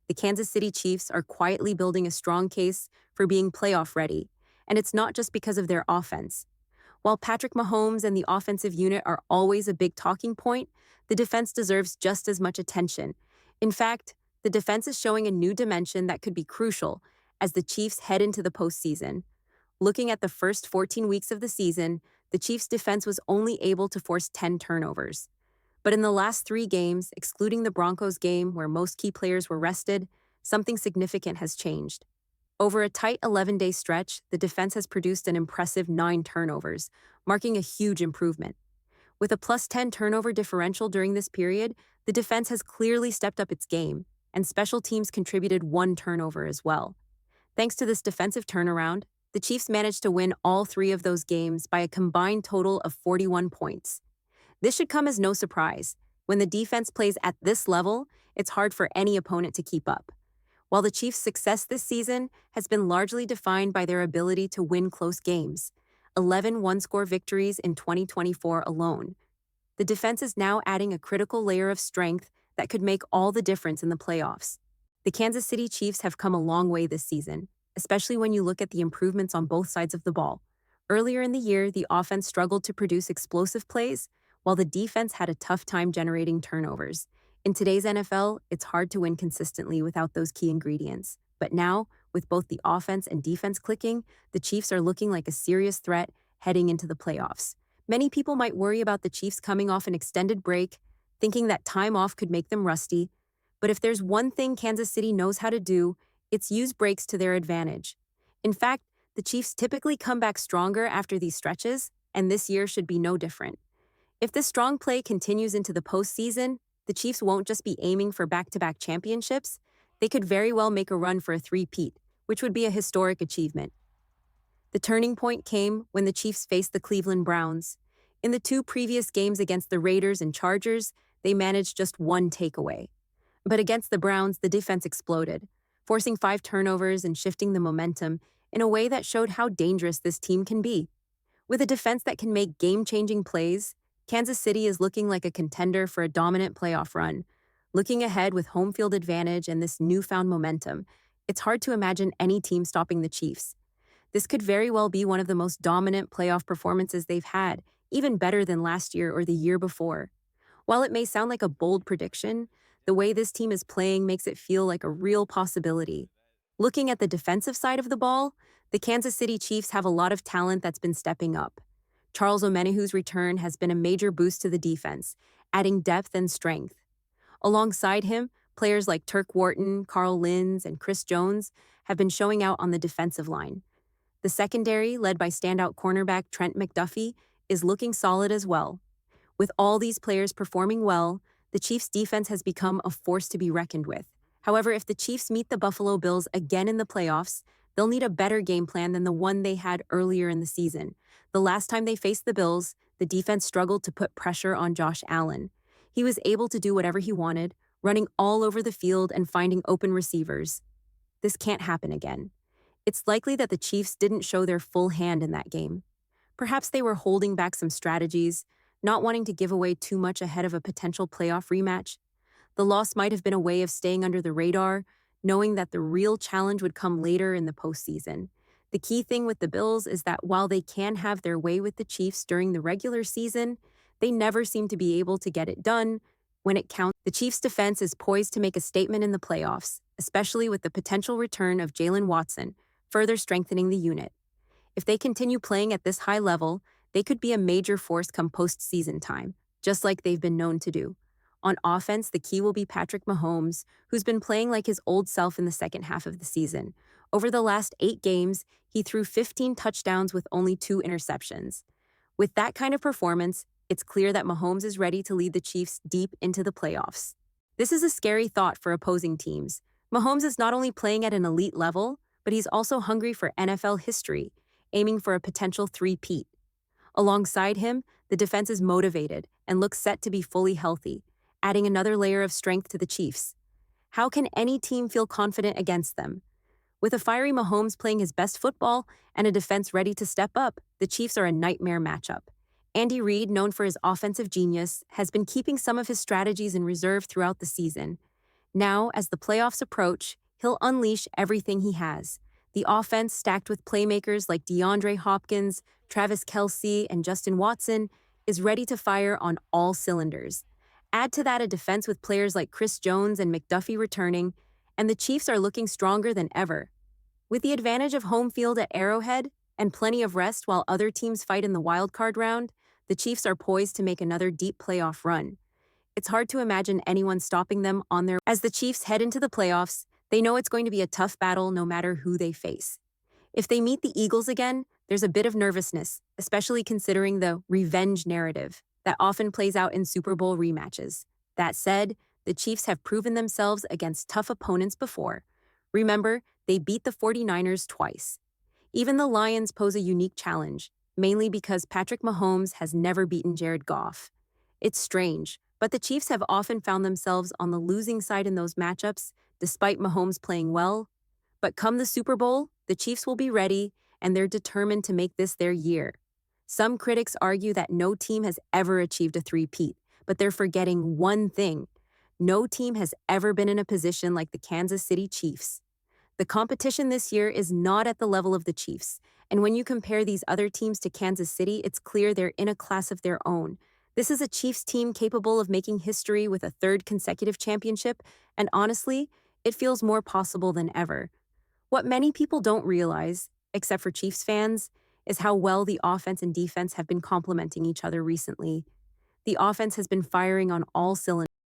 the Kansas City Chiefs are quietly building a strong case for being playoff ready, and it's not just because of their offense. While Patrick Mahomes and the offensive unit are always a big talking point, the defense deserves just as much attention. In fact, the defense is showing a new dimension that could be crucial as the Chiefs head into the postseason. Looking at the first 14 weeks of the season, the Chiefs' defense was only able to force 10 turnovers. But in the last 3 games, excluding the Broncos game where most key players were rested, something significant has changed. Over a tight 11-day stretch, the defense has produced an impressive 9 turnovers, marking a huge improvement. With a plus 10 turnover differential during this period, the defense has clearly stepped up its game, and special teams contributed 1 turnover as well. Thanks to this defensive turnaround, the Chiefs managed to win all 3 of those games by a combined total of 41 points. This should come as no surprise. When the defense plays at this level, it's hard for any opponent to keep up. While the Chiefs' success this season has been largely defined by their ability to win close games, 11 one-score victories in 2024 alone, the defense is now adding a critical layer of strength that could make all the difference in the playoffs. The Kansas City Chiefs have come a long way this season, especially when you look at the improvements on both sides of the ball. Earlier in the year, the offense struggled to produce explosive plays, while the defense had a tough time generating turnovers. In today's NFL, it's hard to win consistently without those key ingredients. But now, with both the offense and defense clicking, the Chiefs are looking like a serious threat heading into the playoffs. Many people might worry about the Chiefs coming off an extended break, thinking that time off could make them rusty. But if there's one thing Kansas City knows how to do, it's use breaks to their advantage. In fact, the Chiefs typically come back stronger after these stretches, and this year should be no different. If this strong play continues into the postseason, the Chiefs won't just be aiming for back-to-back championships, they could very well make a run for a three-peat, which would be a historic achievement. The turning point came when the Chiefs faced the Cleveland Browns. In the 2 previous games against the Raiders and Chargers, they managed just 1 takeaway. But against the Browns, the defense exploded, forcing 5 turnovers and shifting the momentum in a way that showed how dangerous this team can be. With a defense that can make game-changing plays, Kansas City is looking like a contender for a dominant playoff run. Looking ahead with home field advantage and this newfound momentum, it's hard to imagine any team stopping the Chiefs. This could very well be one of the most dominant playoff performances they've had, even better than last year or the year before. While it may sound like a bold prediction, the way this team is playing makes it feel like a real possibility. Looking at the defensive side of the ball, the Kansas City Chiefs have a lot of talent that's been stepping up. Charles Omenihu's return has been a major boost to the defense, adding depth and strength. Alongside him, players like Turk Wharton, Carl Linz, and Chris Jones have been showing out on the defensive line. The secondary, led by standout cornerback Trent McDuffie, is looking solid as well. With all these players performing well, the Chiefs' defense has become a force to be reckoned with. However, if the Chiefs meet the Buffalo Bills again in the playoffs, they'll need a better game plan than the one they had earlier in the season. The last time they faced the Bills, the defense struggled to put pressure on Josh Allen. He was able to do whatever he wanted, running all over the field and finding open receivers. This can't happen again. It's likely that the Chiefs didn't show their full hand in that game. Perhaps they were holding back some strategies, not wanting to give away too much ahead of a potential playoff rematch. The loss might have been a way of staying under the radar, knowing that the real challenge would come later in the postseason. The key thing with the Bills is that while they can have their way with the Chiefs during the regular season, they never seem to be able to get it done when it counts. The Chiefs' defense is poised to make a statement in the playoffs, especially with the potential return of Jalen Watson, further strengthening the unit. If they continue playing at this high level, they could be a major force come postseason time, just like they've been known to do. On offense, the key will be Patrick Mahomes, who's been playing like his old self in the second half of the season. Over the last 8 games, he threw 15 touchdowns with only 2 interceptions. With that kind of performance, it's clear that Mahomes is ready to lead the Chiefs deep into the playoffs. This is a scary thought for opposing teams. Mahomes is not only playing at an elite level, but he's also hungry for NFL history, aiming for a potential three-peat. Alongside him, the defense is motivated and looks set to be fully healthy, adding another layer of strength to the Chiefs. How can any team feel confident against them? With a fiery Mahomes playing his best football and a defense ready to step up, the Chiefs are a nightmare matchup. Andy Reid, known for his offensive genius, has been keeping some of his strategies in reserve throughout the season. Now, as the playoffs approach, he'll unleash everything he has. The offense, stacked with playmakers like DeAndre Hopkins, Travis Kelce, and Justin Watson, is ready to fire on all cylinders. Add to that a defense with players like Chris Jones and McDuffie returning, and the Chiefs are looking stronger than ever. With the advantage of home field at Arrowhead and plenty of rest while other teams fight in the wildcard round, the Chiefs are poised to make another deep playoff run. It's hard to imagine anyone stopping them on their. As the Chiefs head into the playoffs, they know it's going to be a tough battle no matter who they face. If they meet the Eagles again, there's a bit of nervousness, especially considering the revenge narrative that often plays out in Super Bowl rematches. That said, the Chiefs have proven themselves against tough opponents before. Remember, they beat the 49ers twice. Even the Lions pose a unique challenge, mainly because Patrick Mahomes has never beaten Jared Goff. It's strange, but the Chiefs have often found themselves on the losing side in those matchups, despite Mahomes playing well. But come the Super Bowl, the Chiefs will be ready, and they're determined to make this their year. Some critics argue that no team has ever achieved a three-peat, but they're forgetting one thing. No team has ever been in a position like the Kansas City Chiefs. The competition this year is not at the level of the Chiefs, and when you compare these other teams to Kansas City, it's clear they're in a class of their own. This is a Chiefs team capable of making history with a third consecutive championship, and honestly, it feels more possible than ever. What many people don't realize, except for Chiefs fans, is how well the offense and defense have been complementing each other recently. The offense has been firing on all cylinders.